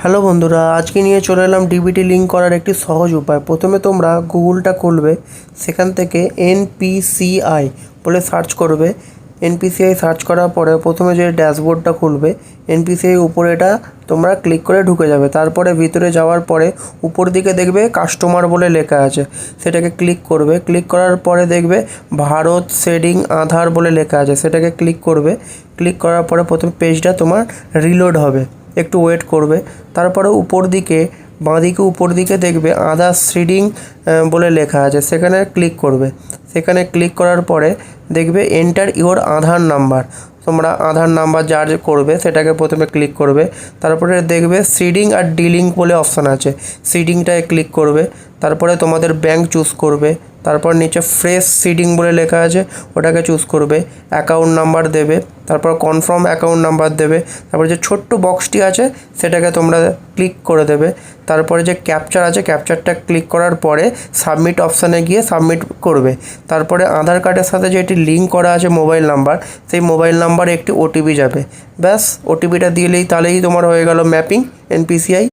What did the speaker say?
Hello বন্ধুরা, আজকে নিয়ে চলে এলাম ডিবিটি লিঙ্ক করার একটি সহজ উপায়। প্রথমে তোমরা গুগলটা খুলবে, সেখান থেকে এনপিসিআই বলে সার্চ করবে। এনপিসিআই সার্চ করার পরে প্রথমে যে ড্যাশবোর্ডটা খুলবে, এনপিসিআই উপরে এটা তোমরা ক্লিক করে ঢুকে যাবে। তারপরে ভিতরে যাওয়ার পরে উপর দিকে দেখবে কাস্টমার বলে লেখা আছে, সেটাকে ক্লিক করবে। ক্লিক করার পরে দেখবে ভারত শেডিং আধার বলে লেখা আছে, সেটাকে ক্লিক করবে। ক্লিক করার পরে প্রথম পেজটা তোমার রিলোড হবে, একটু ওয়েট করবে। তারপরে উপর দিকে বাঁদিকে উপর দিকে দেখবে আধার সিডিং বলে লেখা আছে, সেখানে ক্লিক করবে। সেখানে ক্লিক করার পরে দেখবে এন্টার ইওর আধার নাম্বার। তোমরা আধার নাম্বার যার করবে সেটাকে প্রথমে ক্লিক করবে। তারপরে দেখবে সিডিং আর ডিলিং বলে অপশান আছে, সিডিংটায় ক্লিক করবে। তারপরে তোমাদের ব্যাংক চুজ করবে। তারপর নিচে ফ্রেশ সিডিং বলে লেখা আছে, ওটাকে চুজ করবে। অ্যাকাউন্ট নাম্বার দেবে, তারপর কনফার্ম অ্যাকাউন্ট নাম্বার দেবে। তারপর যে ছোট্ট বক্সটি আছে সেটাকে তোমরা ক্লিক করে দেবে। তারপরে যে ক্যাপচার আছে, ক্যাপচারটা ক্লিক করার পরে সাবমিট অপশানে গিয়ে সাবমিট করবে। তারপরে আধার কার্ডের সাথে যেটি লিঙ্ক করা আছে মোবাইল নাম্বার, সেই মোবাইল নাম্বারে একটি ওটিপি যাবে। ব্যাস, ওটিপিটা দিলেই তাহলেই তোমার হয়ে গেল ম্যাপিং এনপিসিআই।